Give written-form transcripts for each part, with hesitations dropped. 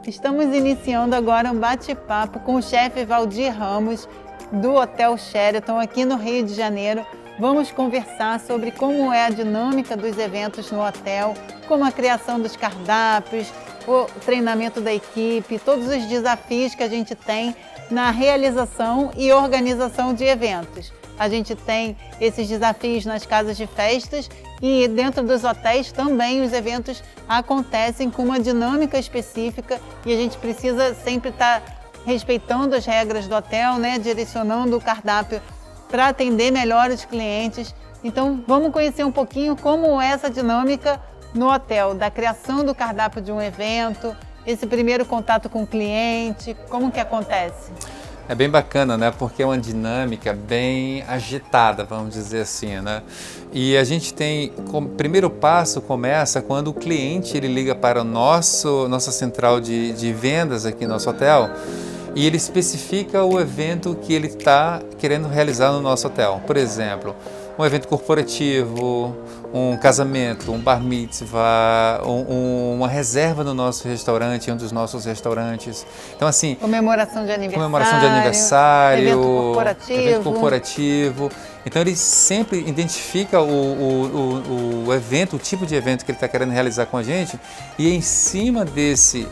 Estamos iniciando agora um bate-papo com o chefe Valdir Ramos, do Hotel Sheraton, aqui no Rio de Janeiro. Vamos conversar sobre como é a dinâmica dos eventos no hotel, como a criação dos cardápios, o treinamento da equipe, todos os desafios que a gente tem na realização e organização de eventos. A gente tem esses desafios nas casas de festas e dentro dos hotéis também os eventos acontecem com uma dinâmica específica e a gente precisa sempre estar respeitando as regras do hotel, né? Direcionando o cardápio para atender melhor os clientes. Então vamos conhecer um pouquinho como é essa dinâmica no hotel, da criação do cardápio de um evento, esse primeiro contato com o cliente, como que acontece? É bem bacana, né? Porque é uma dinâmica bem agitada, vamos dizer assim, né? E a gente tem, o primeiro passo começa quando o cliente ele liga para nossa central de vendas aqui no nosso hotel e ele especifica o evento que ele está querendo realizar no nosso hotel. Por exemplo, um evento corporativo, um casamento, um bar mitzvah, uma reserva no nosso restaurante, em um dos nossos restaurantes. Então, assim, comemoração de aniversário, evento corporativo. Então, ele sempre identifica o evento, o tipo de evento que ele está querendo realizar com a gente e em cima desse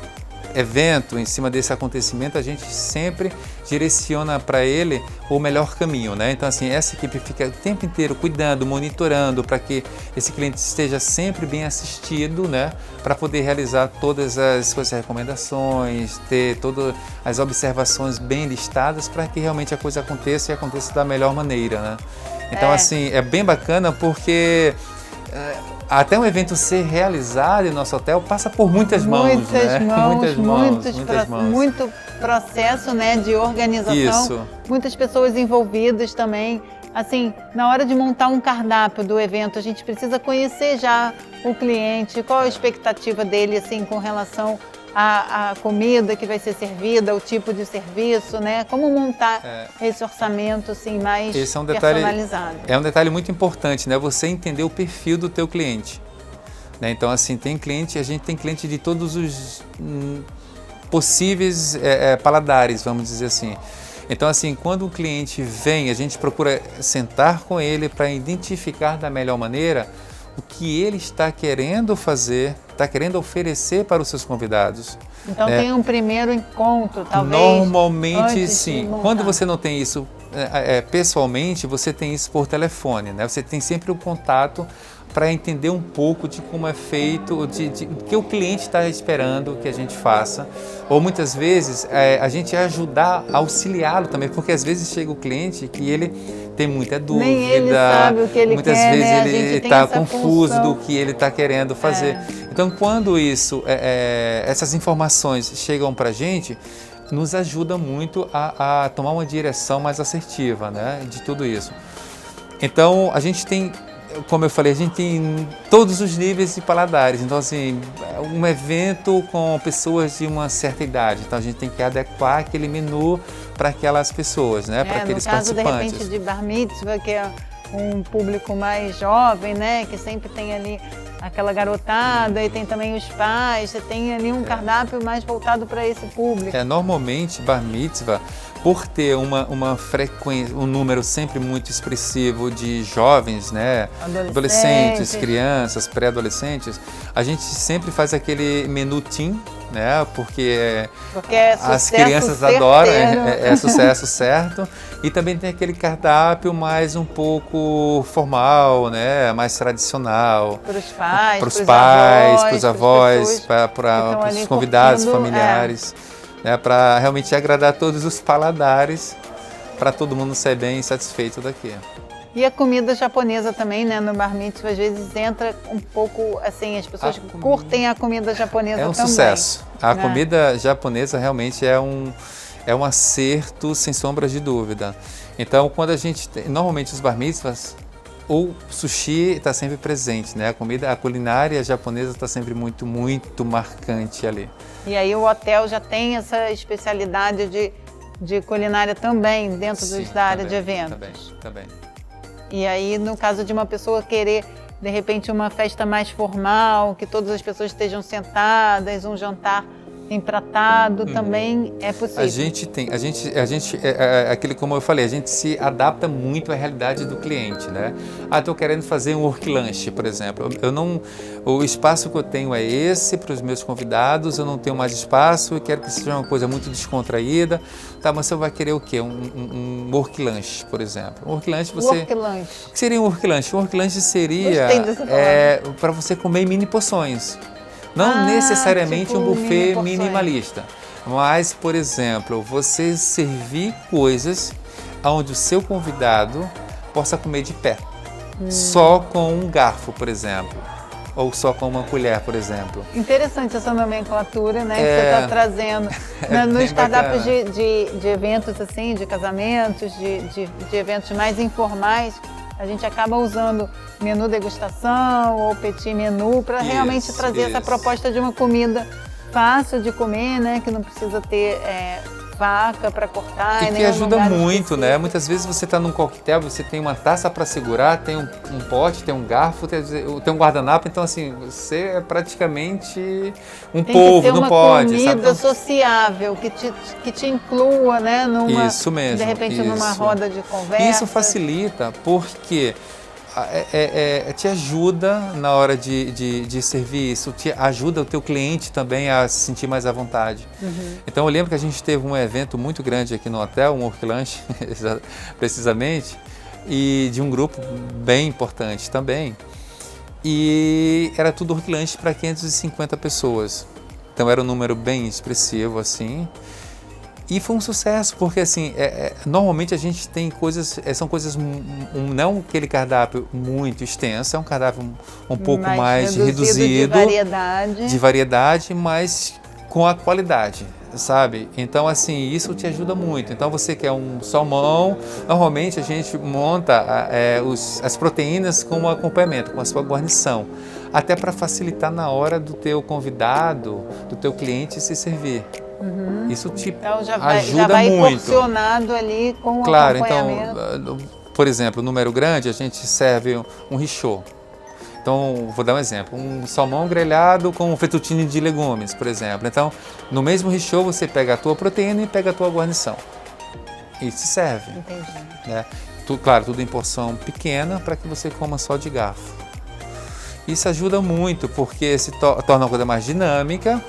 evento, em cima desse acontecimento, a gente sempre direciona para ele o melhor caminho, né? Então, assim, essa equipe fica o tempo inteiro cuidando, monitorando para que esse cliente esteja sempre bem assistido, né? Para poder realizar todas as suas recomendações, ter todas as observações bem listadas para que realmente a coisa aconteça e aconteça da melhor maneira, né? Então, assim, é bem bacana porque até um evento ser realizado em nosso hotel passa por muitas mãos, muito processo, né, de organização, Isso. Muitas pessoas envolvidas também. Assim, na hora de montar um cardápio do evento, a gente precisa conhecer já o cliente, qual a expectativa dele, assim, com relação à comida que vai ser servida, o tipo de serviço, né? Como montar esse orçamento assim, mais personalizado. É um detalhe muito importante, né? Você entender o perfil do teu cliente. Né? Então, assim, a gente tem cliente de todos os possíveis paladares, vamos dizer assim. Então, assim, quando o cliente vem, a gente procura sentar com ele para identificar da melhor maneira o que ele está querendo fazer, está querendo oferecer para os seus convidados. Então tem um primeiro encontro, talvez? Normalmente sim. Quando você não tem isso pessoalmente, você tem isso por telefone, né? Você tem sempre o contato para entender um pouco de como é feito, de que o cliente está esperando que a gente faça. Ou muitas vezes a gente ajudar, auxiliá-lo também, porque às vezes chega o cliente que ele tem muita dúvida, nem ele sabe o que ele muitas quer, vezes né? ele está confuso do que ele está querendo fazer. Então, quando essas informações chegam para a gente, nos ajuda muito a tomar uma direção mais assertiva, né, de tudo isso. Então, a gente tem, como eu falei, a gente tem todos os níveis de paladares. Então, assim, um evento com pessoas de uma certa idade. Então, a gente tem que adequar aquele menu para aquelas pessoas, né? Para aqueles participantes. No caso, de repente, de bar mitzvah, que é um público mais jovem, né? Que sempre tem ali aquela garotada e tem também os pais. Você tem ali um cardápio mais voltado para esse público. Normalmente, bar mitzvah, por ter uma frequência, um número sempre muito expressivo de jovens, né? Adolescentes, crianças, pré-adolescentes, a gente sempre faz aquele menu teen, né? Porque as crianças adoram, é sucesso certo. E também tem aquele cardápio mais um pouco formal, né? Mais tradicional. Para os pais, para os avós, para os convidados, familiares. Né, para realmente agradar todos os paladares, para todo mundo sair bem satisfeito daqui. E a comida japonesa também, né, no bar mitzvah, às vezes entra um pouco, assim, as pessoas curtem a comida japonesa também. É um sucesso. A comida japonesa realmente é um acerto sem sombras de dúvida. Então, quando a gente normalmente os bar mitzvahs, o sushi está sempre presente, né? A culinária japonesa está sempre muito, muito marcante ali. E aí o hotel já tem essa especialidade de culinária também dentro da área de eventos? Também. E aí, no caso de uma pessoa querer, de repente, uma festa mais formal, que todas as pessoas estejam sentadas, um jantar empratado, também é possível. Aquele como eu falei, a gente se adapta muito à realidade do cliente, né? Estou querendo fazer um work lunch, por exemplo. O espaço que eu tenho é esse para os meus convidados, eu não tenho mais espaço, eu quero que seja uma coisa muito descontraída. Tá, mas você vai querer o quê? Um work lunch, por exemplo. Um work lunch Work lunch. O que seria um work lunch? Um work lunch seria para você comer em mini porções. Não necessariamente tipo um buffet mini minimalista, mas, por exemplo, você servir coisas onde o seu convidado possa comer de pé, só com um garfo, por exemplo, ou só com uma colher, por exemplo. Interessante essa nomenclatura, né, que você está trazendo. Nos cardápios de eventos assim, de casamentos, de eventos mais informais, a gente acaba usando menu degustação ou petit menu para realmente trazer essa proposta de uma comida fácil de comer, né? Que não precisa ter faca para cortar. E que ajuda muito, né? Muitas vezes você está num coquetel, você tem uma taça para segurar, tem um pote, tem um garfo, tem um guardanapo, então assim, você é praticamente um polvo, não pode. Tem que ser uma comida sociável, que te inclua, né? Isso mesmo. De repente numa roda de conversa. Isso facilita porque te ajuda na hora de servir isso, te ajuda o teu cliente também a se sentir mais à vontade. Então eu lembro que a gente teve um evento muito grande aqui no hotel, um work lunch, precisamente, e de um grupo bem importante também. E era tudo work lunch para 550 pessoas. Então era um número bem expressivo assim. E foi um sucesso, porque assim, normalmente a gente tem coisas, são coisas, não aquele cardápio muito extenso, é um cardápio um pouco mais reduzido de variedade, mas com a qualidade, sabe? Então assim, isso te ajuda muito. Então você quer um salmão, normalmente a gente monta as proteínas como acompanhamento, com a sua guarnição, até para facilitar na hora do teu convidado, do teu cliente se servir. Isso te ajuda muito. Porcionado ali com o acompanhamento. Então, por exemplo, número grande, a gente serve um richô. Então, vou dar um exemplo, um salmão grelhado com um fettuccine de legumes, por exemplo. Então, no mesmo richô, você pega a tua proteína e pega a tua guarnição. E se serve. Entendi. Né? Claro, tudo em porção pequena para que você coma só de garfo. Isso ajuda muito, porque se torna uma coisa mais dinâmica.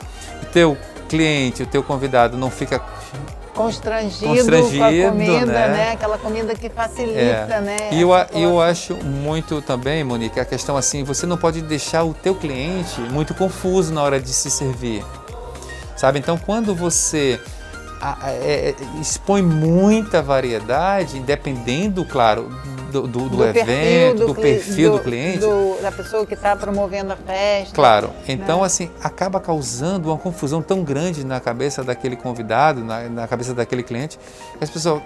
O teu cliente, o teu convidado não fica constrangido com a comida, né? Aquela comida que facilita, né? E eu acho muito também, Monique, a questão assim, você não pode deixar o teu cliente muito confuso na hora de se servir, sabe? Então, quando você expõe muita variedade, dependendo, claro, do evento, do perfil do cliente. Da pessoa que está promovendo a festa. Claro. Então, assim, acaba causando uma confusão tão grande na cabeça daquele convidado, na cabeça daquele cliente, que as pessoas,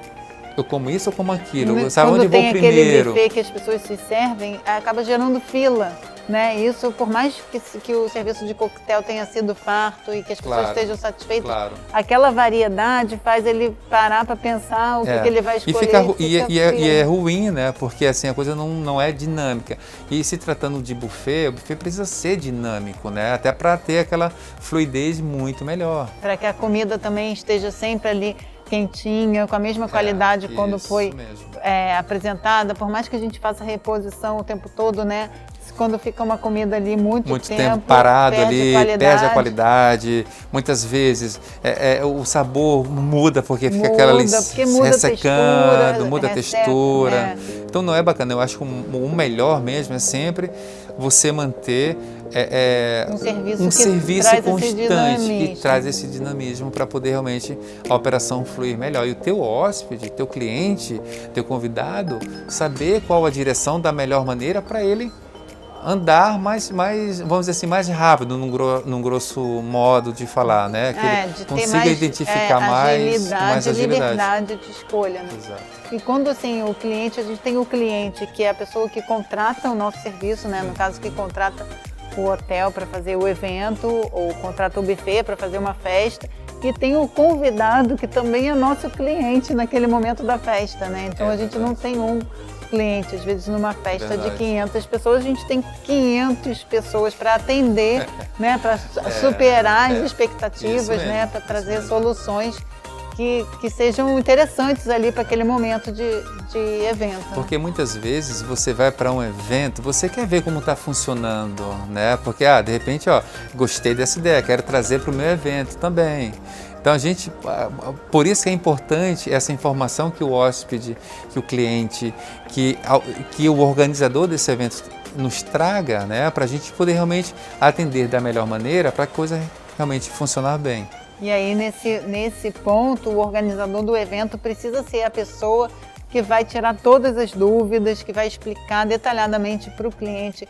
eu como isso ou como aquilo? Sabe onde eu vou primeiro? Quando tem aquele buffet que as pessoas se servem, acaba gerando fila. Né? Isso, por mais que o serviço de coquetel tenha sido farto e que as pessoas estejam satisfeitas, aquela variedade faz ele parar para pensar o que ele vai escolher. E é ruim, né? Porque assim, a coisa não é dinâmica. E se tratando de buffet, o buffet precisa ser dinâmico, né? Até para ter aquela fluidez muito melhor. Para que a comida também esteja sempre ali quentinha, com a mesma qualidade quando foi apresentada, por mais que a gente faça reposição o tempo todo, né? Quando fica uma comida ali muito tempo parado ali, perde a qualidade. Muitas vezes o sabor muda porque fica aquela ali ressecando, muda a textura. Então não é bacana. Eu acho que o melhor mesmo é sempre você manter um serviço constante que traz esse dinamismo para poder realmente a operação fluir melhor. E o teu hóspede, teu cliente, teu convidado, saber qual a direção da melhor maneira para ele andar mais, vamos dizer assim, mais rápido, num grosso modo de falar, né? Que ele consiga identificar mais agilidade. Liberdade de escolha, né? Exato. E quando assim, a gente tem o cliente, que é a pessoa que contrata o nosso serviço, né? No caso, que contrata o hotel para fazer o evento, ou contrata o buffet para fazer uma festa, E tem o convidado, que também é nosso cliente naquele momento da festa, né? Então a gente não tem um cliente. Às vezes numa festa de 500 pessoas, a gente tem 500 pessoas para atender, né? Para superar as expectativas, né? Para trazer soluções que sejam interessantes ali para aquele momento de evento. Porque muitas vezes você vai para um evento, você quer ver como está funcionando, né? Porque, de repente, gostei dessa ideia, quero trazer para o meu evento também. Então, por isso que é importante essa informação que o hóspede, que o cliente, que o organizador desse evento nos traga, né? Para a gente poder realmente atender da melhor maneira, para a coisa realmente funcionar bem. E aí, nesse ponto, o organizador do evento precisa ser a pessoa que vai tirar todas as dúvidas, que vai explicar detalhadamente para o cliente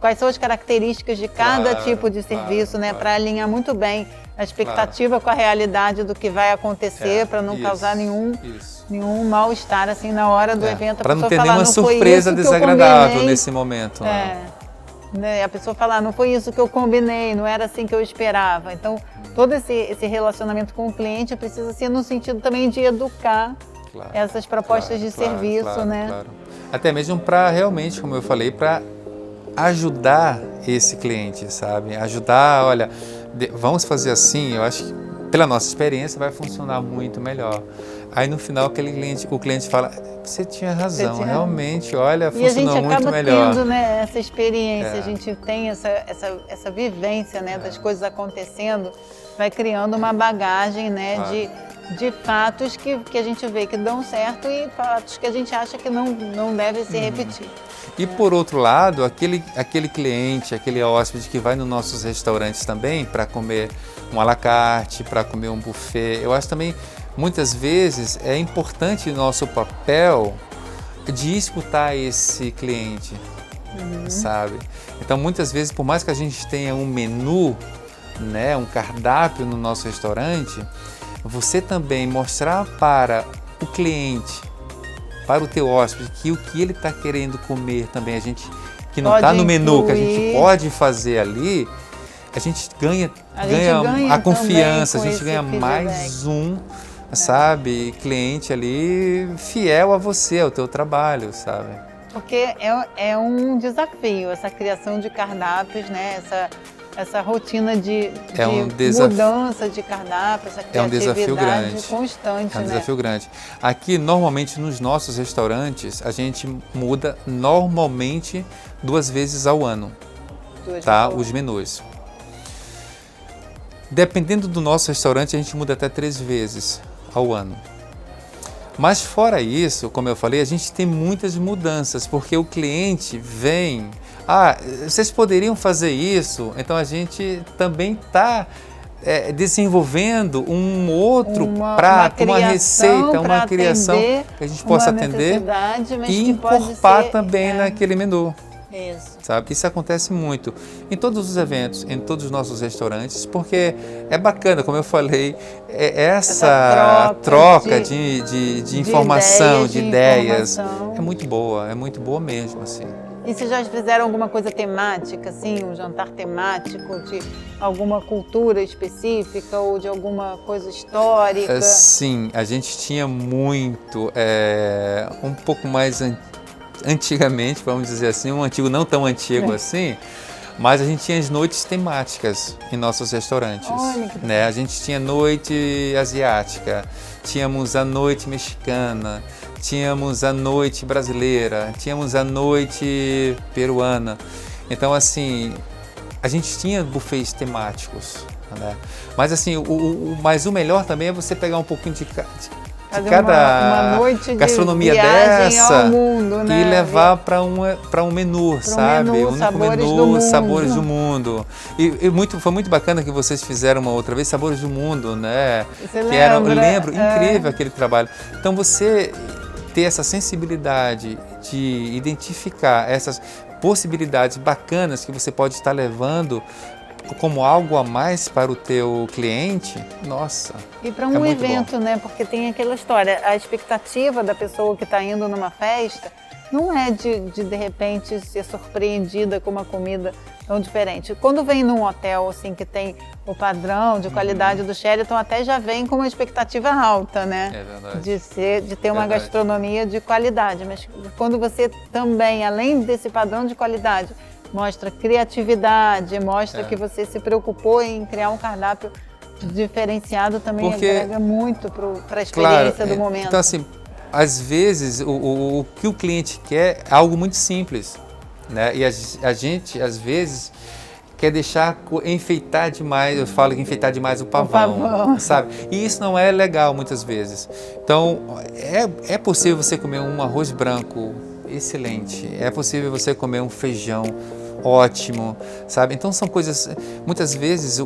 quais são as características de cada tipo de serviço, né? Para alinhar muito bem a expectativa com a realidade do que vai acontecer, para não causar nenhum mal-estar assim, na hora do evento. Para não ter nenhuma surpresa desagradável nesse momento. A pessoa falar, não foi isso que eu combinei, não era assim que eu esperava. Então, todo esse relacionamento com o cliente precisa ser no sentido também de educar essas propostas de serviço, né? Claro. Até mesmo para realmente, como eu falei, para ajudar esse cliente, sabe? Ajudar, olha, vamos fazer assim, eu acho que pela nossa experiência vai funcionar muito melhor. Aí no final o cliente fala, você tinha razão, realmente, olha, funcionou muito melhor. E a gente acaba tendo, né, essa experiência, a gente tem essa vivência, né, das coisas acontecendo, vai criando uma bagagem, né, de fatos que a gente vê que dão certo e fatos que a gente acha que não devem se repetir. E por outro lado, aquele cliente, aquele hóspede que vai nos nossos restaurantes também para comer um à la carte, para comer um buffet, eu acho também, muitas vezes, é importante o nosso papel de escutar esse cliente, sabe? Então, muitas vezes, por mais que a gente tenha um menu, né, um cardápio no nosso restaurante, você também mostrar para o cliente, para o teu hóspede, que o que ele está querendo comer também, que não está no menu, que a gente pode fazer ali, a gente ganha a confiança, a gente ganha mais sabe, cliente ali fiel a você, ao teu trabalho, sabe? Porque é um desafio essa criação de cardápios, né? Essa rotina de mudança de cardápio, essa criatividade desafio grande. Constante. É um desafio grande. Aqui, normalmente, nos nossos restaurantes, a gente muda normalmente 2 vezes ao ano, os menus. Dependendo do nosso restaurante, a gente muda até 3 vezes ao ano. Mas fora isso, como eu falei, a gente tem muitas mudanças, porque o cliente vem, vocês poderiam fazer isso, então a gente também está desenvolvendo um outro prato, uma receita, uma criação que a gente possa atender e incorporar também naquele menu. Isso. Sabe? Isso acontece muito em todos os eventos, em todos os nossos restaurantes, porque é bacana, como eu falei, essa troca de informação, de ideias, é muito boa mesmo, assim. E vocês já fizeram alguma coisa temática, assim, um jantar temático de alguma cultura específica ou de alguma coisa histórica? Sim, a gente tinha muito, um pouco mais antigamente, vamos dizer assim, um antigo não tão antigo assim, mas a gente tinha as noites temáticas em nossos restaurantes. Olha que né? A gente tinha noite asiática, tínhamos a noite mexicana, tínhamos a noite brasileira, tínhamos a noite peruana. Então, assim, a gente tinha buffets temáticos, né? Mas assim, o melhor também é você pegar um pouquinho de cada uma noite gastronomia de viagem dessa ao mundo, né? E levar para um menu, sabe? Um único menu, Sabores do Mundo. E foi muito bacana que vocês fizeram uma outra vez, Sabores do Mundo, né? Eu lembro, incrível aquele trabalho. Então você ter essa sensibilidade de identificar essas possibilidades bacanas que você pode estar levando como algo a mais para o teu cliente, nossa. E para um evento, né? Porque tem aquela história, a expectativa da pessoa que está indo numa festa não é de repente ser surpreendida com uma comida tão diferente. Quando vem num hotel assim que tem o padrão de qualidade do Sheraton, até já vem com uma expectativa alta, né? É verdade. De ter uma gastronomia de qualidade. Mas quando você também, além desse padrão de qualidade, mostra criatividade, mostra que você se preocupou em criar um cardápio diferenciado, também agrega muito para a experiência do momento. Então, assim, às vezes, o que o cliente quer é algo muito simples, né? E a gente, às vezes, quer enfeitar demais, eu falo que enfeitar demais o pavão, sabe? E isso não é legal, muitas vezes. Então, é possível você comer um arroz branco excelente, é possível você comer um feijão ótimo, sabe? Então são coisas, muitas vezes,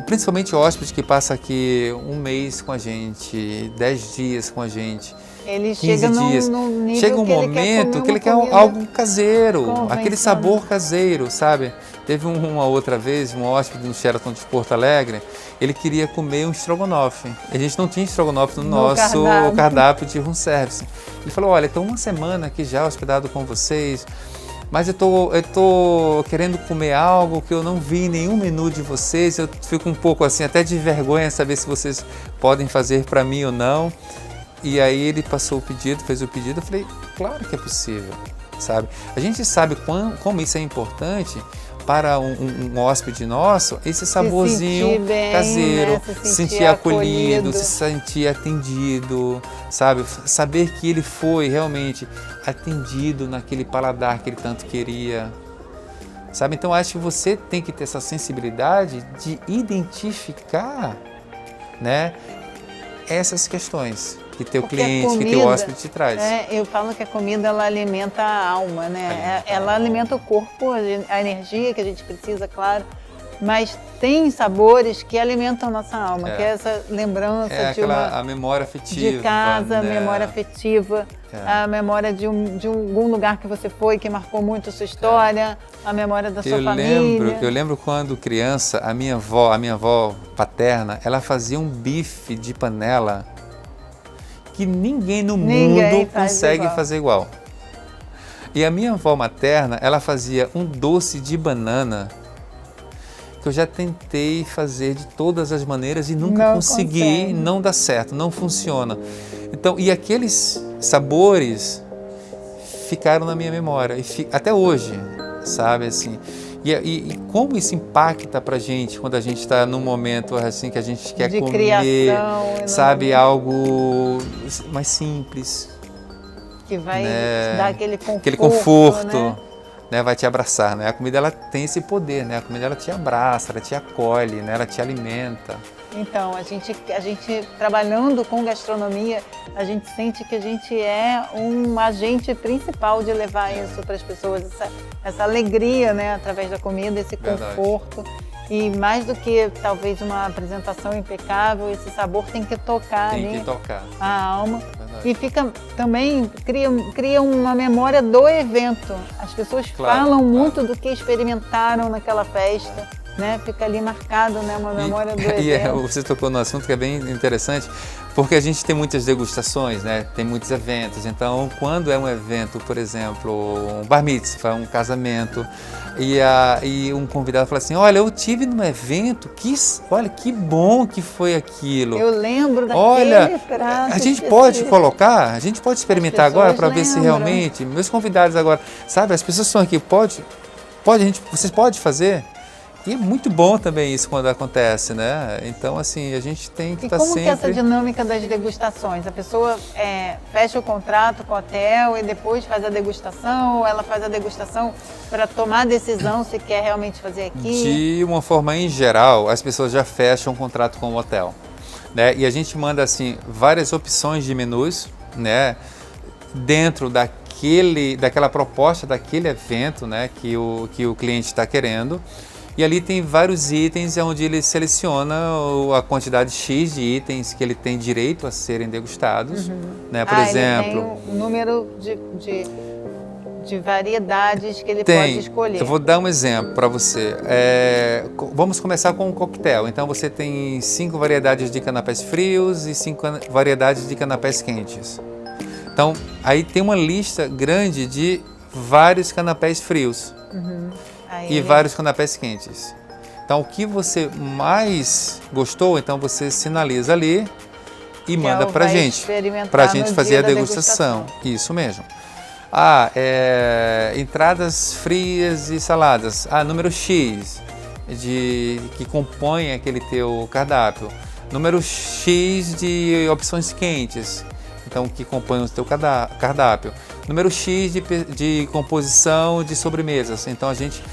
principalmente o hóspede que passa aqui um mês com a gente, 10 dias com a gente, ele 15 chega dias, num nível chega um momento que ele quer aquele caseiro, aquele sabor caseiro, sabe? Teve uma outra vez, um hóspede no Sheraton de Porto Alegre, ele queria comer um estrogonofe. A gente não tinha estrogonofe no nosso cardápio de room service. Ele falou, olha, estou uma semana aqui já hospedado com vocês, mas eu tô querendo comer algo que eu não vi em nenhum menu de vocês, eu fico um pouco assim, até de vergonha saber se vocês podem fazer para mim ou não. E aí ele passou o pedido, fez o pedido, eu falei, claro que é possível, sabe? A gente sabe como isso é importante para um hóspede nosso, esse saborzinho caseiro, né? Se sentir acolhido, se sentir atendido, sabe? Saber que ele foi realmente atendido naquele paladar que ele tanto queria, sabe? Então acho que você tem que ter essa sensibilidade de identificar, né, essas questões que teu cliente, que teu hóspede te traz. Eu falo que a comida, ela alimenta a alma, né? Ela alimenta o corpo, a energia que a gente precisa, claro, mas tem sabores que alimentam a nossa alma, que é essa lembrança a memória afetiva, de casa, né? A memória afetiva, a memória de algum lugar que você foi que marcou muito a sua história, a memória da sua família. Eu lembro quando criança, a minha avó paterna, ela fazia um bife de panela que ninguém no mundo consegue fazer igual. E a minha avó materna, ela fazia um doce de banana que eu já tentei fazer de todas as maneiras e nunca consegui, não dá certo, não funciona. Então, e aqueles sabores ficaram na minha memória, até hoje, sabe, assim. E como isso impacta pra gente quando a gente está num momento assim que a gente quer comer, criação, sabe, algo mais simples. Que vai dar aquele conforto, né, vai te abraçar, né? A comida, ela tem esse poder, né? A comida, ela te abraça, ela te acolhe, né? Ela te alimenta. Então, a gente trabalhando com gastronomia, a gente sente que a gente é um agente principal de levar isso para as pessoas, essa alegria, né, através da comida, esse conforto. E mais do que talvez uma apresentação impecável, esse sabor tem que tocar a alma. E cria uma memória do evento. As pessoas falam muito do que experimentaram naquela festa. Né? Fica ali marcado, né? Uma memória do evento. Você tocou no assunto que é bem interessante, porque a gente tem muitas degustações, né? Tem muitos eventos. Então, quando é um evento, por exemplo, um bar mitzvah, um casamento, e um convidado fala assim, olha, eu tive num evento, olha que bom que foi aquilo. Eu lembro daquele prato. A gente pode colocar, a gente pode experimentar agora para ver se realmente, meus convidados agora, sabe, as pessoas estão aqui, vocês podem fazer? E é muito bom também isso quando acontece, né? Então, assim, a gente tem que estar sempre... E como que é essa dinâmica das degustações? A pessoa fecha o contrato com o hotel e depois faz a degustação, ou ela faz a degustação para tomar a decisão se quer realmente fazer aqui? De uma forma em geral, as pessoas já fecham o contrato com o hotel, né? E a gente manda, assim, várias opções de menus, né? Dentro daquela proposta, daquele evento, né? Que o cliente está querendo. E ali tem vários itens onde ele seleciona a quantidade X de itens que ele tem direito a serem degustados. Né? Por exemplo, ele tem um número de variedades que ele pode escolher. Eu vou dar um exemplo para você. Vamos começar com um coquetel. Então você tem 5 variedades de canapés frios e 5 variedades de canapés quentes. Então aí tem uma lista grande de vários canapés frios. e vários canapés quentes. Então, o que você mais gostou, então você sinaliza ali e manda para a gente fazer a degustação. Isso mesmo. Entradas frias e saladas. Número X que compõe aquele teu cardápio. Número X de opções quentes, então que compõem o teu cardápio. Número X de composição de sobremesas. Então a gente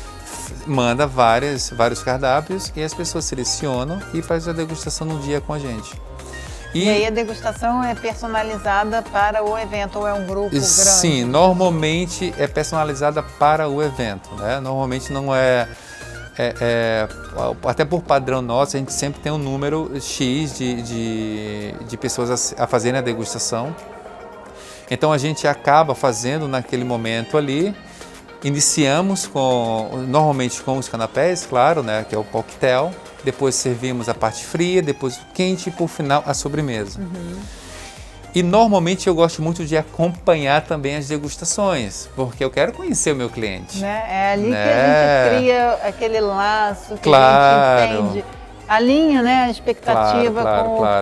manda vários cardápios e as pessoas selecionam e fazem a degustação no dia com a gente. E aí a degustação é personalizada para o evento ou é um grupo grande? Sim, normalmente é personalizada para o evento, né? Normalmente não até por padrão nosso, a gente sempre tem um número X de pessoas a fazerem a degustação. Então a gente acaba fazendo naquele momento ali. Iniciamos normalmente com os canapés, claro, né, que é o coquetel. Depois servimos a parte fria, depois o quente e por final a sobremesa. E normalmente eu gosto muito de acompanhar também as degustações, porque eu quero conhecer o meu cliente. Né? É ali que a gente cria aquele laço, que a gente entende. Alinha, né, a expectativa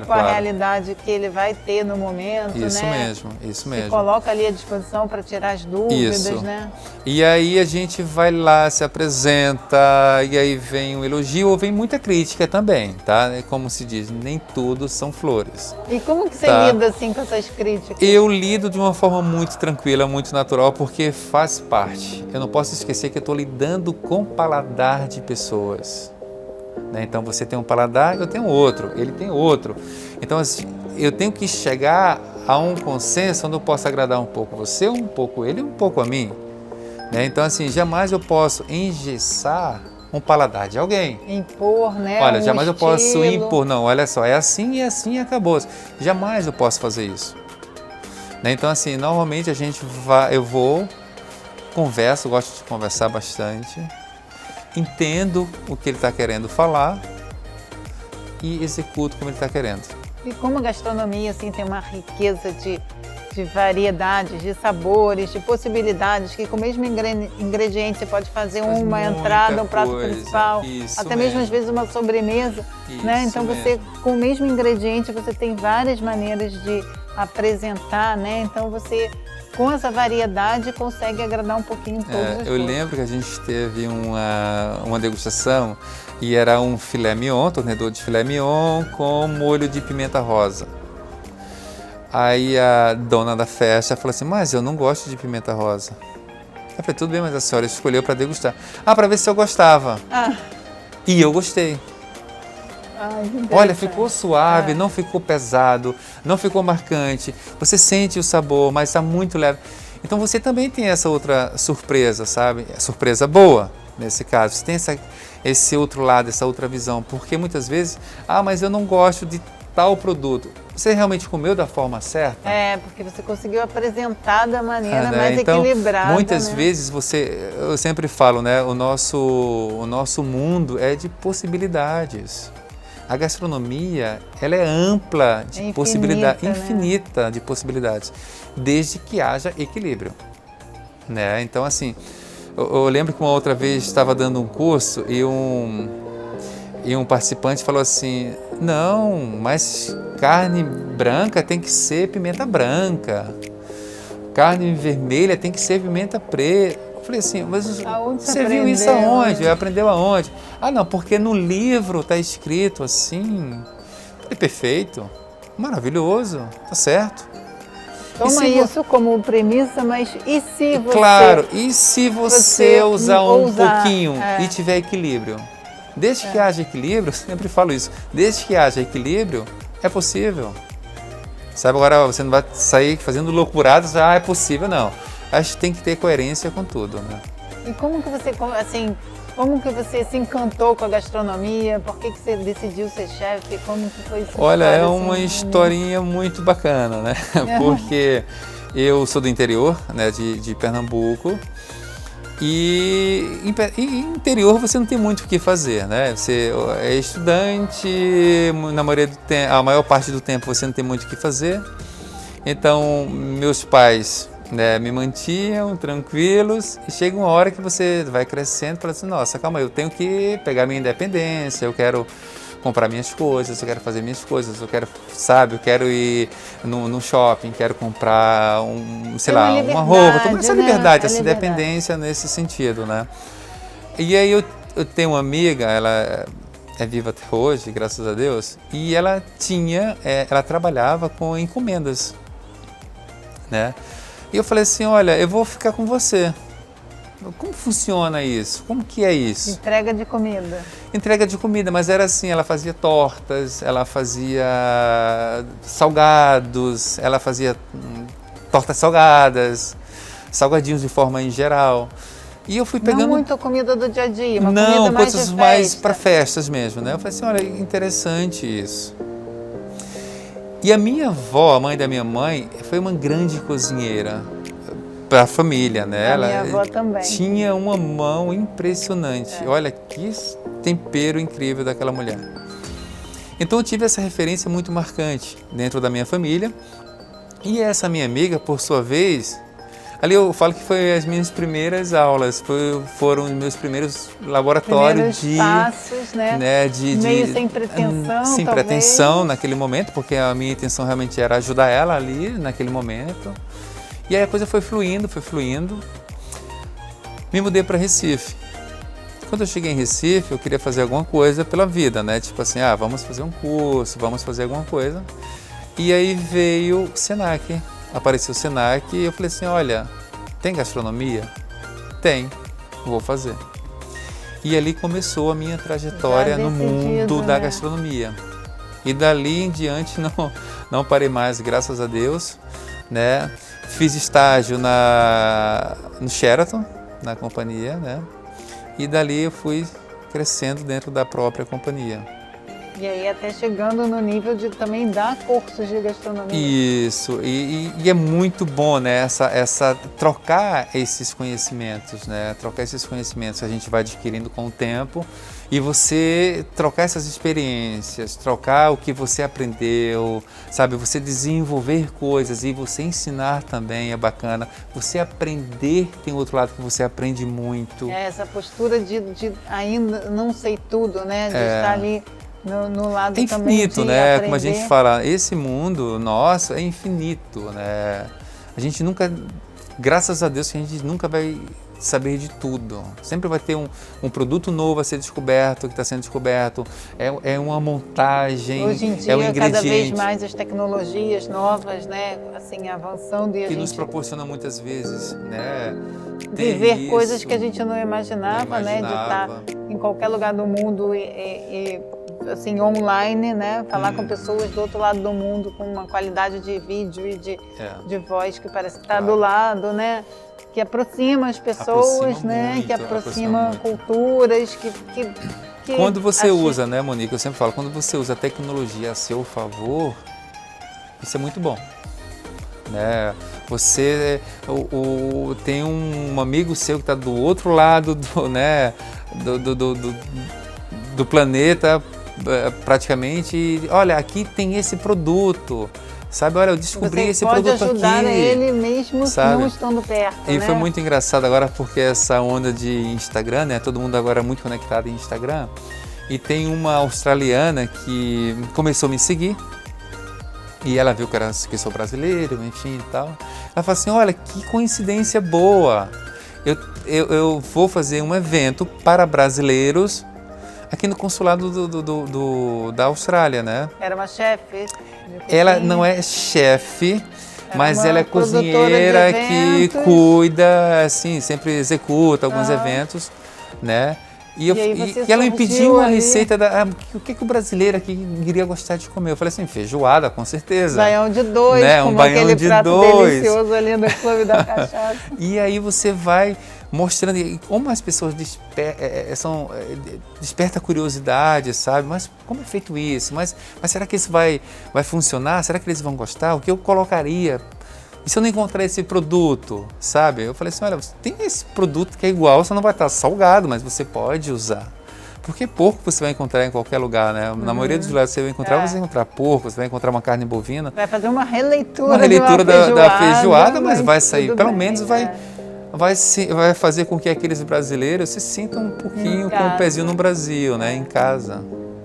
com a realidade que ele vai ter no momento, isso né? Isso mesmo. Se coloca ali à disposição para tirar as dúvidas, né? E aí a gente vai lá, se apresenta, e aí vem um elogio ou vem muita crítica também, tá? Como se diz, nem tudo são flores. E como que você lida assim com essas críticas? Eu lido de uma forma muito tranquila, muito natural, porque faz parte. Eu não posso esquecer que eu estou lidando com o paladar de pessoas. Então você tem um paladar, eu tenho outro, ele tem outro. Então assim, eu tenho que chegar a um consenso onde eu possa agradar um pouco você, um pouco ele e um pouco a mim. Então assim, jamais eu posso engessar um paladar de alguém. Impor, né? Olha, jamais eu posso impor, não, olha só, é assim e assim e acabou. Jamais eu posso fazer isso. Então assim, normalmente eu vou, converso, gosto de conversar bastante. Entendo o que ele está querendo falar e executo como ele está querendo. E como a gastronomia assim, tem uma riqueza de variedades, de sabores, de possibilidades, que com o mesmo ingrediente você pode fazer uma entrada, um prato principal, até mesmo às vezes uma sobremesa. Né? Então você, com o mesmo ingrediente, você tem várias maneiras de apresentar, né? Então você, com essa variedade, consegue agradar um pouquinho todos os Eu lembro que a gente teve uma degustação e era um filé mignon, tornedor de filé mignon com molho de pimenta rosa. Aí a dona da festa falou assim, mas eu não gosto de pimenta rosa. Eu falei, tudo bem, mas a senhora escolheu para degustar. Para ver se eu gostava. E eu gostei. Olha, ficou suave, não ficou pesado, não ficou marcante. Você sente o sabor, mas está muito leve. Então você também tem essa outra surpresa, sabe? Surpresa boa, nesse caso. Você tem esse outro lado, essa outra visão. Porque muitas vezes, mas eu não gosto de tal produto. Você realmente comeu da forma certa? Porque você conseguiu apresentar da maneira mais equilibrada. Muitas vezes eu sempre falo, né? O nosso mundo é de possibilidades. A gastronomia, ela é ampla de possibilidades, infinita de possibilidades, desde que haja equilíbrio, né? Então, assim, eu lembro que uma outra vez estava dando um curso e um participante falou assim, não, mas carne branca tem que ser pimenta branca, carne vermelha tem que ser pimenta preta. Eu falei assim, mas você viu isso aonde? Aprendeu aonde? Não, porque no livro está escrito assim. Eu falei, perfeito, maravilhoso, tá certo. Toma isso como premissa, mas e se você... Claro, e se você usar um pouquinho e tiver equilíbrio? Desde que haja equilíbrio, eu sempre falo isso, desde que haja equilíbrio, é possível. Sabe, agora você não vai sair fazendo loucuradas, é possível, não. Acho que tem que ter coerência com tudo, né? E como que você se encantou com a gastronomia? Por que você decidiu ser chefe? Como que foi isso? Olha, é uma historinha muito bacana, né? Porque eu sou do interior, né, de Pernambuco. E em interior você não tem muito o que fazer, né? Você é estudante, a maior parte do tempo você não tem muito o que fazer. Então, meus pais né, me mantinham tranquilos, e chega uma hora que você vai crescendo e fala assim, nossa, calma aí, eu tenho que pegar minha independência, eu quero comprar minhas coisas, eu quero fazer minhas coisas, eu quero, sabe, eu quero ir no shopping, quero comprar sei lá, uma roupa, tomar essa liberdade, essa independência nesse sentido, né? E aí eu tenho uma amiga, ela é viva até hoje, graças a Deus, e ela trabalhava com encomendas, né? E eu falei assim, olha, eu vou ficar com você. Como funciona isso? Como que é isso? Entrega de comida. Entrega de comida, mas era assim, ela fazia tortas, ela fazia salgados, ela fazia tortas salgadas, salgadinhos de forma em geral. E eu fui pegando... Não muito comida do dia a dia, uma não, comida mais coisas de mais festa. para festas mesmo, né? Eu falei assim, olha, interessante isso. E a minha avó, a mãe da minha mãe, foi uma grande cozinheira para a família, né? A minha avó também. Tinha uma mão impressionante. Olha que tempero incrível daquela mulher. Então eu tive essa referência muito marcante dentro da minha família. E essa minha amiga, por sua vez, ali eu falo que foi as minhas primeiras aulas, foram os meus primeiros laboratórios passos, né? Meio sem pretensão, sem talvez. pretensão naquele momento, porque a minha intenção realmente era ajudar ela ali naquele momento. E aí a coisa foi fluindo. Me mudei para Recife. Quando eu cheguei em Recife, eu queria fazer alguma coisa pela vida, né? Tipo assim, vamos fazer um curso, vamos fazer alguma coisa. E aí veio o Senac, apareceu o Senac e eu falei assim, olha, tem gastronomia? Tem, vou fazer. E ali começou a minha trajetória no mundo da gastronomia. E dali em diante não parei mais, graças a Deus, né? Fiz estágio no Sheraton, na companhia, né? E dali eu fui crescendo dentro da própria companhia. E aí até chegando no nível de também dar cursos de gastronomia. Isso, e é muito bom, né, essa trocar esses conhecimentos, né, trocar esses conhecimentos que a gente vai adquirindo com o tempo e você trocar essas experiências, trocar o que você aprendeu, sabe, você desenvolver coisas e você ensinar também é bacana, você aprender, tem outro lado que você aprende muito. Essa postura de ainda não sei tudo, né, de estar ali no lado é infinito, também de né? aprender. Como a gente fala, esse mundo nosso é infinito, né? A gente nunca, graças a Deus, que a gente nunca vai saber de tudo. Sempre vai ter um produto novo a ser descoberto, que está sendo descoberto. É uma montagem, hoje em dia, é um ingrediente. Cada vez mais as tecnologias novas, né? Assim, avançando e que nos proporciona muitas vezes, né? Viver coisas que a gente não imaginava, né? De estar em qualquer lugar do mundo e assim, online, né? Falar com pessoas do outro lado do mundo com uma qualidade de vídeo e de voz que parece que está do lado, né? Que aproxima as pessoas, né? Muito, que aproxima culturas, que quando você usa, né, Monique? Eu sempre falo, quando você usa a tecnologia a seu favor, isso é muito bom, né? Você tem um amigo seu que está do outro lado do planeta, praticamente, e, olha, aqui tem esse produto, sabe? Olha, eu descobri esse produto aqui. Você pode ajudar ele mesmo, sabe? Não estando perto, E né? foi muito engraçado agora porque essa onda de Instagram, né? Todo mundo agora é muito conectado em Instagram. E tem uma australiana que começou a me seguir. E ela viu que eu sou brasileiro, enfim e tal. Ela falou assim, olha, que coincidência boa. Eu vou fazer um evento para brasileiros aqui no consulado da Austrália, né? Era uma chefe? Ela não é chefe, mas ela é cozinheira que cuida, assim, sempre executa alguns eventos, né? E ela me pediu uma receita o que o brasileiro aqui iria gostar de comer. Eu falei assim, feijoada, com certeza. Baião de dois, né? como aquele prato delicioso ali no Clube da Cachaça. E aí você vai mostrando como as pessoas desperta curiosidade, sabe? Mas como é feito isso? Mas será que isso vai funcionar? Será que eles vão gostar? O que eu colocaria? E se eu não encontrar esse produto, sabe? Eu falei assim, olha, tem esse produto que é igual, só não vai estar salgado, mas você pode usar. Porque porco você vai encontrar em qualquer lugar, né? Na maioria dos lugares você vai encontrar, você vai encontrar porco, você vai encontrar uma carne bovina. Vai fazer uma releitura, da feijoada, mas vai sair, pelo bem, menos vai fazer com que aqueles brasileiros se sintam um pouquinho com o pezinho no Brasil, né? Em casa.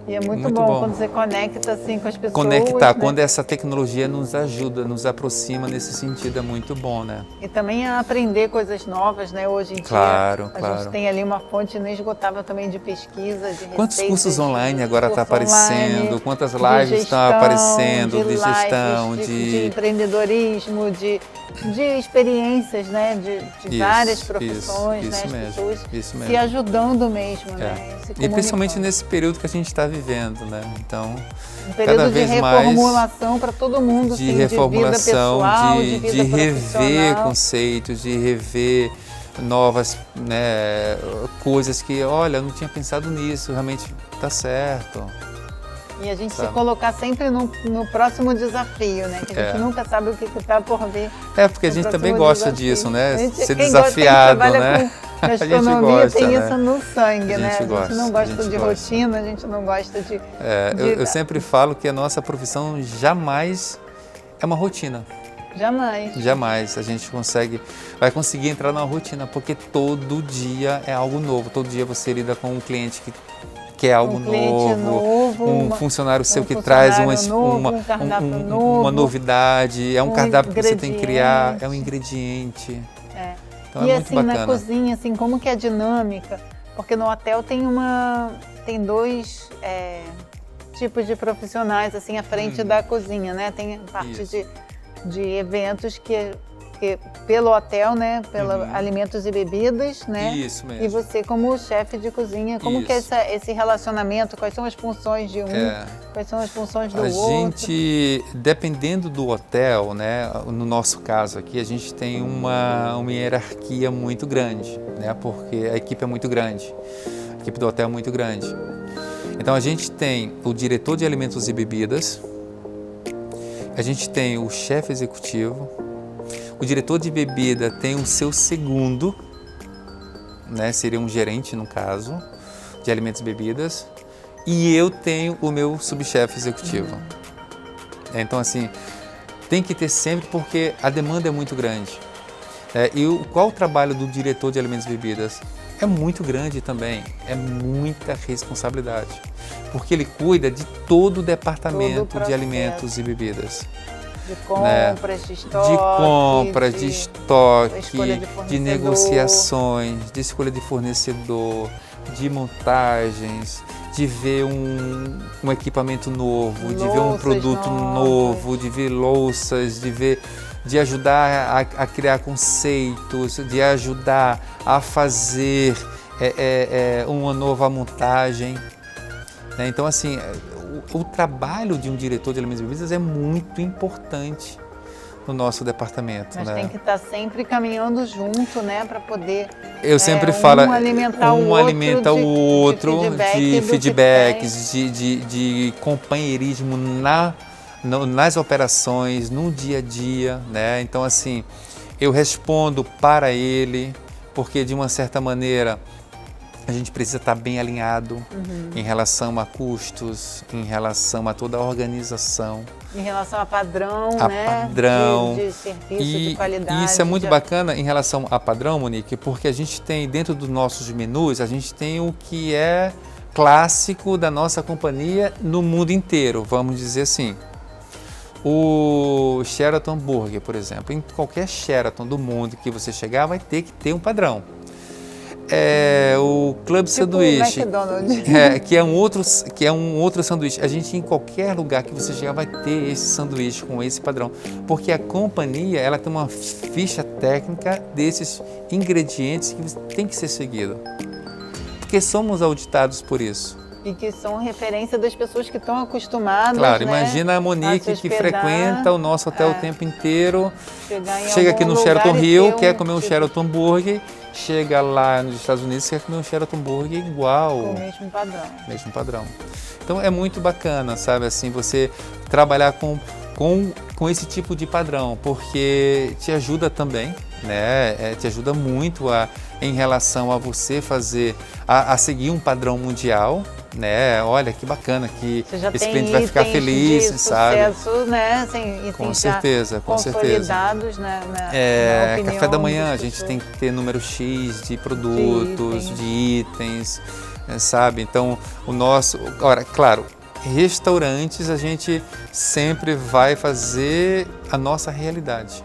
E é muito bom quando você conecta assim com as pessoas. Conectar, né? quando essa tecnologia nos ajuda, nos aproxima nesse sentido, é muito bom, né? E também a aprender coisas novas, né? Hoje em dia, claro. a gente tem ali uma fonte inesgotável também de pesquisa, de receitas. Quantos cursos online agora está aparecendo? Quantas lives estão aparecendo de gestão, de empreendedorismo, de experiências, né? De várias profissões, né? As pessoas se ajudando mesmo, né? E principalmente nesse período que a gente está vivendo, né? Então, um período cada vez de reformulação para todo mundo, de reformulação, de vida de rever profissional. conceitos, de rever novas, né, coisas que, olha, eu não tinha pensado nisso, realmente está certo. E a gente se colocar sempre no próximo desafio, né? Que a gente nunca sabe o que está por vir. Porque a gente também gosta disso, né? Ser quem desafiado, né? Com gastronomia tem né? isso no sangue, né? A gente não gosta de rotina, a gente não gosta de... eu sempre falo que a nossa profissão jamais é uma rotina. Jamais. Jamais. A gente vai conseguir entrar na rotina, porque todo dia é algo novo. Todo dia você lida com um cliente que quer algo novo, um funcionário seu que traz uma novidade, é um cardápio que você tem que criar, é um ingrediente. Então, e é muito assim, bacana. na cozinha, assim, como que é a dinâmica? Porque no hotel tem dois tipos de profissionais, assim, à frente da cozinha, né? Tem a parte de eventos que pelo hotel, né? Pelo alimentos e bebidas, né? Isso mesmo. E você como chefe de cozinha, como que é esse relacionamento? Quais são as funções de um? Quais são as funções do outro? A gente, dependendo do hotel, né? No nosso caso aqui, a gente tem uma hierarquia muito grande, né? Porque a equipe é muito grande. A equipe do hotel é muito grande. Então a gente tem o diretor de alimentos e bebidas, a gente tem o chefe executivo. O diretor de bebida tem o seu segundo, né? Seria um gerente, no caso, de alimentos e bebidas. E eu tenho o meu subchefe executivo. Então, assim, tem que ter sempre, porque a demanda é muito grande. E qual o trabalho do diretor de alimentos e bebidas? É muito grande também, é muita responsabilidade. Porque ele cuida de todo o departamento de alimentos e bebidas. De compras, de estoque, de negociações, de escolha de fornecedor, de montagens, de ver um equipamento novo, de ver um produto novo, de ver louças, de ajudar a criar conceitos, de ajudar a fazer uma nova montagem. Então, assim, o trabalho de um diretor de alimentos e bebidas é muito importante no nosso departamento. Mas tem que estar sempre caminhando junto, né, para poder... Eu sempre falo, alimentar o outro de feedbacks, de companheirismo nas operações, no dia a dia, né? Então, assim, eu respondo para ele, porque de uma certa maneira a gente precisa estar bem alinhado em relação a custos, em relação a toda a organização. Em relação a padrão, de serviço, de qualidade. E isso é muito bacana em relação a padrão, Monique, porque a gente tem dentro dos nossos menus, a gente tem o que é clássico da nossa companhia no mundo inteiro, vamos dizer assim. O Sheraton Burger, por exemplo, em qualquer Sheraton do mundo que você chegar, vai ter que ter um padrão. O Club Sanduíche, que é um outro sanduíche. A gente, em qualquer lugar que você chegar, vai ter esse sanduíche com esse padrão, porque a companhia ela tem uma ficha técnica desses ingredientes que tem que ser seguido, porque somos auditados por isso. E que são referência das pessoas que estão acostumadas. Claro, imagina a Monique que frequenta o nosso hotel o tempo inteiro, chega aqui no Sheraton Rio, quer comer um Sheraton Burger, chega lá nos Estados Unidos, quer comer um Sheraton Burger igual. Com o mesmo padrão. Mesmo padrão. Então é muito bacana, sabe, assim, você trabalhar com esse tipo de padrão, porque te ajuda também, né? Te ajuda muito em relação a você a seguir um padrão mundial, né? Olha que bacana que esse cliente vai ficar feliz, sabe? Sucesso, né? Assim, com certeza, com consolidados, certeza. Na opinião café da manhã a das gente pessoas. tem que ter número X de produtos, de itens, sabe? Então o nosso, agora, claro, restaurantes a gente sempre vai fazer a nossa realidade.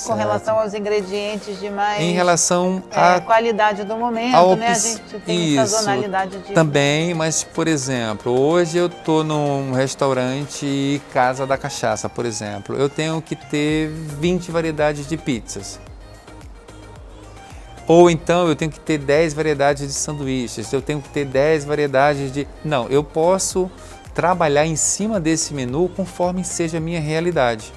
Com relação aos ingredientes de mais em relação à qualidade do momento, né? A gente tem isso, sazonalidade de... também, mas por exemplo, hoje eu estou num restaurante Casa da Cachaça, por exemplo, eu tenho que ter 20 variedades de pizzas. Ou então eu tenho que ter 10 variedades de sanduíches, eu tenho que ter 10 variedades de... Não, eu posso trabalhar em cima desse menu conforme seja a minha realidade.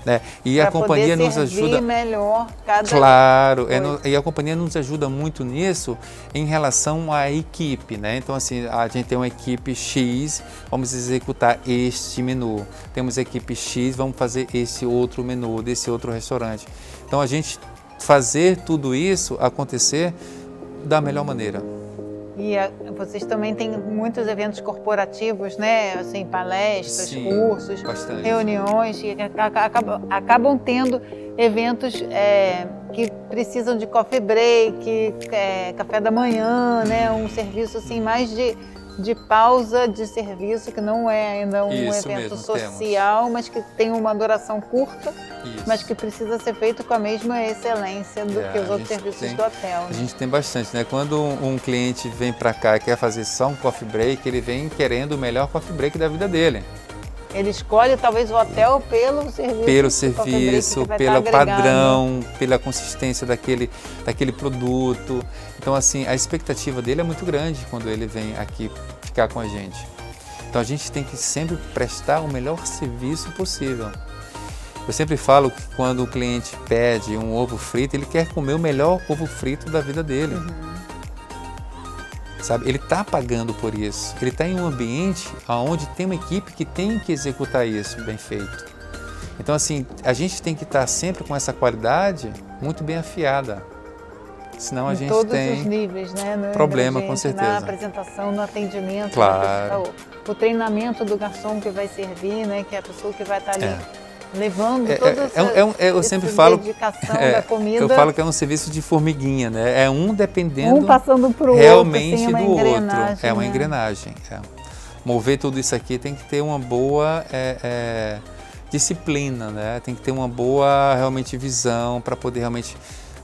Né? E a companhia nos ajuda melhor cada claro, e a companhia nos ajuda muito nisso em relação à equipe, né? Então assim, a gente tem uma equipe X, vamos executar este menu. Temos a equipe X, vamos fazer esse outro menu desse outro restaurante. Então a gente fazer tudo isso acontecer da melhor maneira. E vocês também têm muitos eventos corporativos, né? Assim, palestras, Sim, cursos, bastante. Reuniões, que acabam tendo eventos que precisam de coffee break, café da manhã, né? Um serviço assim, mais de pausa de serviço, que não é ainda um Isso evento mesmo, social, mas que tem uma duração curta, mas que precisa ser feito com a mesma excelência do que os outros serviços do hotel. Né? A gente tem bastante, né? Quando um cliente vem para cá e quer fazer só um coffee break, ele vem querendo o melhor coffee break da vida dele. Ele escolhe talvez o hotel pelo serviço, pelo padrão, pela consistência daquele produto. Então, assim, a expectativa dele é muito grande quando ele vem aqui ficar com a gente. Então, a gente tem que sempre prestar o melhor serviço possível. Eu sempre falo que quando o cliente pede um ovo frito, ele quer comer o melhor ovo frito da vida dele. Sabe? Ele está pagando por isso. Ele está em um ambiente onde tem uma equipe que tem que executar isso bem feito. Então, assim, a gente tem que estar sempre com essa qualidade muito bem afiada. Senão a gente tem todos os níveis, né? problema, com certeza. Na apresentação, no atendimento, claro. O treinamento do garçom que vai servir, né? Que é a pessoa que vai estar ali levando toda eu sempre falo, dedicação da comida. Eu falo que é um serviço de formiguinha, né? É um dependendo passando pro realmente outro, assim, do outro. É uma engrenagem. Mover tudo isso aqui tem que ter uma boa disciplina, né? Tem que ter uma boa realmente visão para poder realmente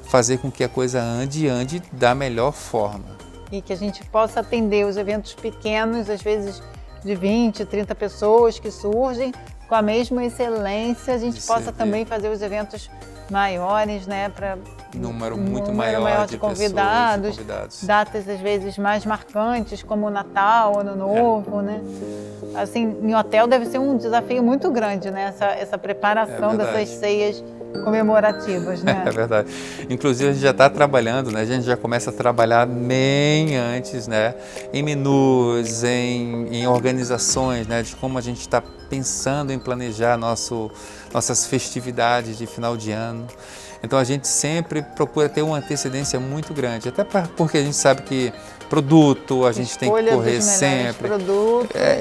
fazer com que a coisa ande da melhor forma. E que a gente possa atender os eventos pequenos, às vezes de 20, 30 pessoas que surgem, com a mesma excelência, a gente possa também fazer os eventos maiores, né, para número muito maior de convidados, datas às vezes mais marcantes, como o Natal, Ano Novo, né? Assim, em hotel deve ser um desafio muito grande, né, essa preparação dessas ceias comemorativas, né? É verdade. Inclusive a gente já está trabalhando, né? A gente já começa a trabalhar bem antes, né? Em menus, em organizações, né? De como a gente está pensando em planejar nossas festividades de final de ano. Então a gente sempre procura ter uma antecedência muito grande, até porque a gente sabe que produto a gente tem que correr sempre,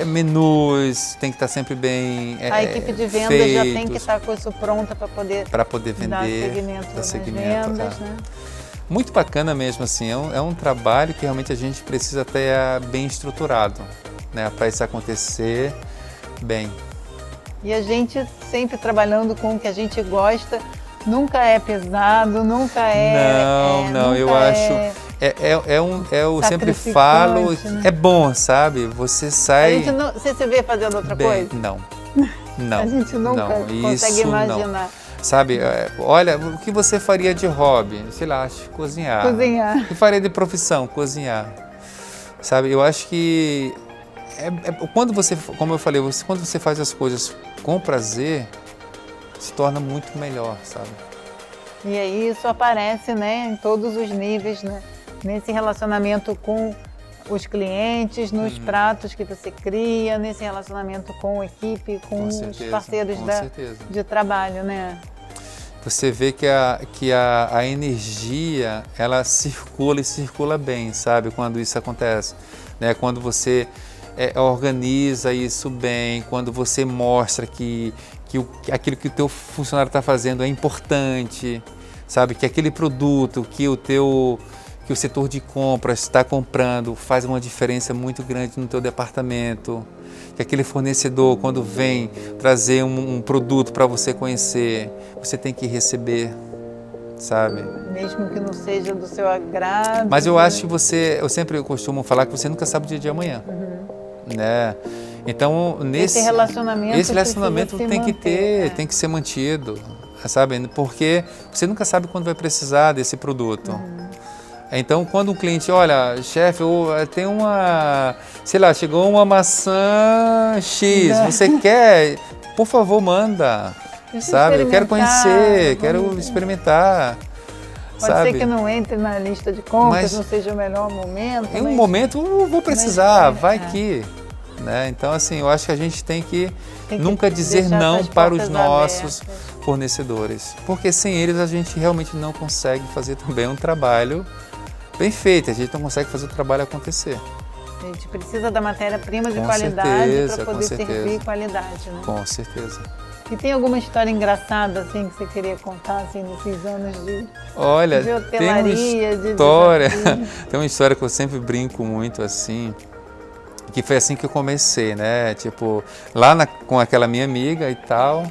menus tem que estar sempre bem a equipe de vendas feitos, já tem que estar com isso pronta para poder vender, dar seguimento nas vendas, né? Muito bacana mesmo, assim, é um trabalho que realmente a gente precisa ter bem estruturado, né, para isso acontecer bem. E a gente sempre trabalhando com o que a gente gosta. Nunca é pesado, nunca é... Não, eu acho... Eu sempre falo, né? É bom, sabe? Você sai... A gente não... Você se vê fazendo outra coisa? Não. A gente nunca consegue imaginar. Não. Sabe, olha, o que você faria de hobby? Sei lá, acho cozinhar. O que faria de profissão? Cozinhar. Sabe, eu acho que... quando você, como eu falei, quando você faz as coisas com prazer, se torna muito melhor, sabe? E aí isso aparece, né, em todos os níveis, né? Nesse relacionamento com os clientes, nos pratos que você cria, nesse relacionamento com a equipe, com os parceiros de trabalho, né? você vê que a energia, ela circula e circula bem, sabe? Quando isso acontece, né? Quando você organiza isso bem, quando você mostra que aquilo que o teu funcionário está fazendo é importante, sabe? Que aquele produto que o setor de compras está comprando faz uma diferença muito grande no teu departamento, que aquele fornecedor, quando vem trazer um produto para você conhecer, você tem que receber, sabe? Mesmo que não seja do seu agrado. Mas eu acho que eu sempre costumo falar que você nunca sabe o dia de amanhã, né? Então, esse relacionamento tem que ser mantido, sabe? Porque você nunca sabe quando vai precisar desse produto. Então, quando um cliente, olha, chefe, tem chegou uma maçã X, você quer? Por favor, manda, sabe? Eu quero conhecer, quero experimentar. Pode ser que não entre na lista de compras, não seja o melhor momento. Em um momento eu vou precisar, vai que. Né? Então, assim, eu acho que a gente tem que nunca dizer não para os nossos fornecedores. Porque sem eles a gente realmente não consegue fazer também um trabalho bem feito, a gente não consegue fazer o trabalho acontecer. A gente precisa da matéria-prima de qualidade para poder servir qualidade, né? Com certeza. E tem alguma história engraçada assim que você queria contar assim nesses anos de hotelaria, tem uma história que eu sempre brinco muito assim, que foi assim que eu comecei, né? Tipo, lá com aquela minha amiga e tal,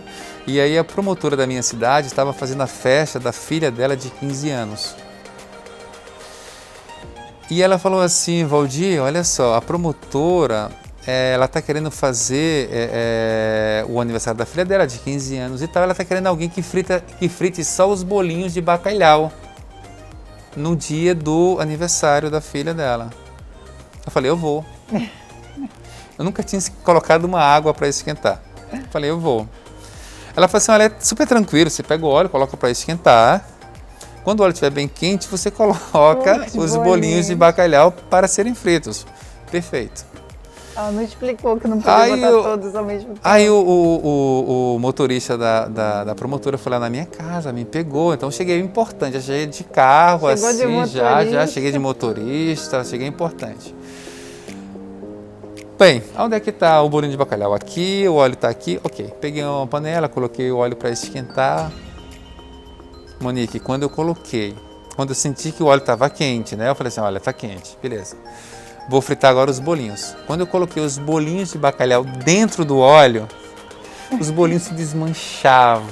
e aí a promotora da minha cidade estava fazendo a festa da filha dela de 15 anos. E ela falou assim, Valdir, olha só, a promotora, ela está querendo fazer o aniversário da filha dela de 15 anos e tal, ela está querendo alguém que frite só os bolinhos de bacalhau no dia do aniversário da filha dela. Eu falei, eu vou. Eu nunca tinha colocado uma água para esquentar. Eu falei, eu vou. Ela falou assim, olha, é super tranquilo, você pega o óleo, coloca para esquentar. Quando o óleo estiver bem quente, você coloca os bolinhos de bacalhau para serem fritos. Perfeito. Ela não explicou que não podia botar todos ao mesmo tempo. Aí o motorista da promotora foi lá na minha casa, me pegou. Então cheguei importante, já cheguei de carro, já cheguei de motorista, cheguei importante. Bem, onde é que está o bolinho de bacalhau? Aqui, o óleo está aqui, ok. Peguei uma panela, coloquei o óleo para esquentar. Monique, quando eu senti que o óleo estava quente, né? Eu falei assim, olha, está quente, beleza. Vou fritar agora os bolinhos. Quando eu coloquei os bolinhos de bacalhau dentro do óleo, os bolinhos se desmanchavam.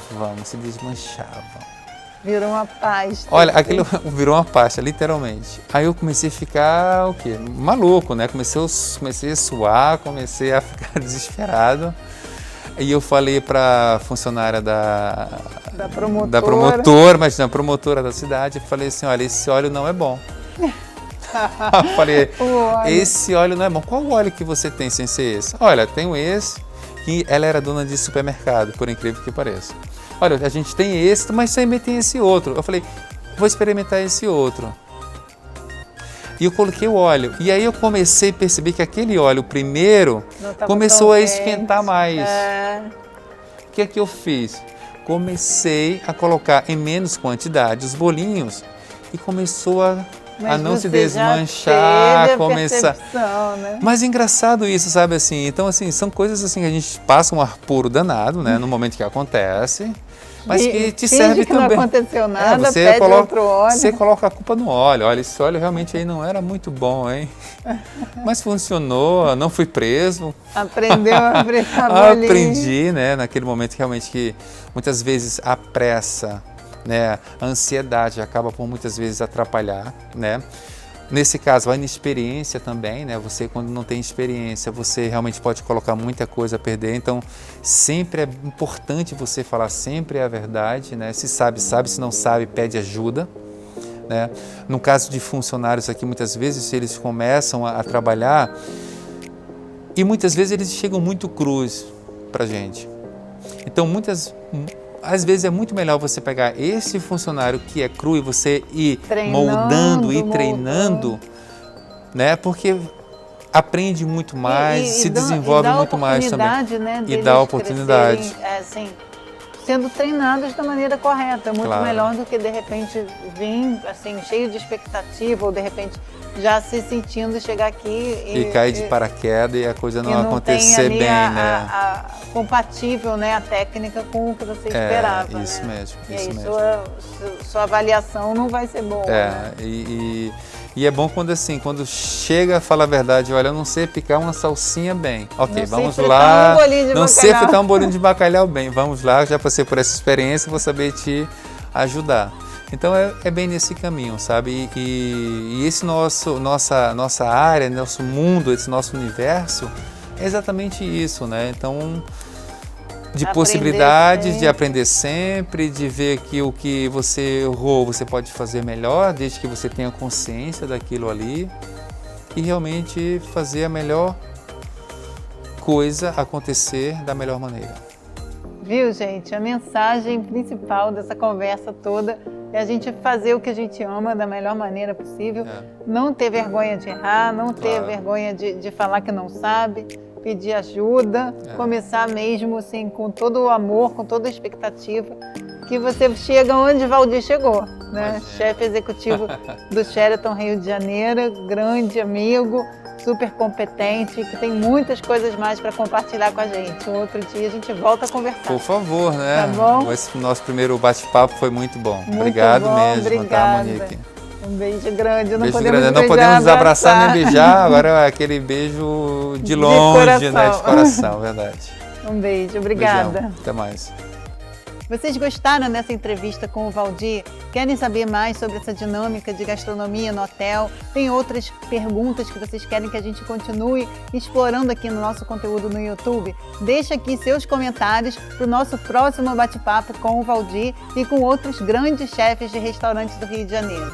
Virou uma pasta. Olha, aquilo virou uma pasta, literalmente. Aí eu comecei a ficar, maluco, né? Comecei a suar, comecei a ficar desesperado. E eu falei para a funcionária da promotora, mas na promotora da cidade, eu falei assim, olha, esse óleo não é bom. Eu falei, esse óleo não é bom. Qual óleo que você tem sem ser esse? Olha, tenho esse, que ela era dona de supermercado, por incrível que pareça. Olha, a gente tem esse, mas também tem esse outro. Eu falei, vou experimentar esse outro. E eu coloquei o óleo. E aí eu comecei a perceber que aquele óleo primeiro começou a esquentar mais. O que é que eu fiz? Comecei a colocar em menos quantidade os bolinhos e começou a não se desmanchar, né? Mas é engraçado isso, sabe assim? Então assim, são coisas assim que a gente passa um ar puro danado, né, no momento que acontece. Mas que te serve que também. Não aconteceu nada, pede outro óleo. Você coloca a culpa no óleo. Olha, esse óleo realmente aí não era muito bom, hein? Mas funcionou, não fui preso. Aprendeu a fritar bolinho. Aprendi, né? Naquele momento realmente que muitas vezes a pressa, né? A ansiedade acaba por muitas vezes atrapalhar, né? Nesse caso, a inexperiência também, né? Você, quando não tem experiência, você realmente pode colocar muita coisa a perder. Então, sempre é importante você falar sempre a verdade, né? Se sabe, sabe. Se não sabe, pede ajuda, né? No caso de funcionários aqui, muitas vezes, eles começam a trabalhar e muitas vezes eles chegam muito crus para a gente. Então, às vezes é muito melhor você pegar esse funcionário que é cru e você ir moldando e treinando, né? Porque aprende muito mais, se desenvolve muito mais também. Né, e dá oportunidade. sendo treinados da maneira correta, muito Claro. melhor do que de repente vir assim cheio de expectativa ou de repente já se sentindo chegar aqui E cair de paraquedas e a coisa não e não acontecer tem ali bem, né? compatível, né, a técnica com o que você esperava. Isso né? mesmo, E isso aí mesmo. sua avaliação não vai ser boa. Né? E é bom quando assim, quando chega, fala a verdade, olha, eu não sei picar uma salsinha bem. Ok, Não sei vamos fritar lá. um bolinho de Não sei bacalhau. fritar um bolinho de bacalhau bem. Vamos lá, já passei por essa experiência, vou saber te ajudar. Então é bem nesse caminho, sabe? E esse nossa área, nosso mundo, esse nosso universo é exatamente isso, né? Então, de Aprender possibilidades sempre. de aprender sempre, de ver que o que você errou você pode fazer melhor, desde que você tenha consciência daquilo ali e realmente fazer a melhor coisa acontecer da melhor maneira. Viu, gente? A mensagem principal dessa conversa toda é a gente fazer o que a gente ama da melhor maneira possível, não ter vergonha de errar, não ter Claro. vergonha de falar que não sabe, pedir ajuda, começar mesmo assim, com todo o amor, com toda a expectativa, que você chega onde Valdir chegou, né? Imagina. Chefe executivo do Sheraton Rio de Janeiro, grande amigo, super competente, que tem muitas coisas mais para compartilhar com a gente. Um outro dia a gente volta a conversar. Por favor, né? Tá bom? Esse nosso primeiro bate-papo foi muito bom. Muito Obrigado bom, mesmo, tá, obrigada. Monique? Um beijo grande. Não Beijo podemos grande. Não beijar, podemos abraçar abraçar. nem beijar, agora é aquele beijo de longe, coração. né? De coração, verdade. Um beijo, obrigada. Beijão. Até mais. Vocês gostaram dessa entrevista com o Valdir? Querem saber mais sobre essa dinâmica de gastronomia no hotel? Tem outras perguntas que vocês querem que a gente continue explorando aqui no nosso conteúdo no YouTube? Deixa aqui seus comentários para o nosso próximo bate-papo com o Valdir e com outros grandes chefes de restaurantes do Rio de Janeiro.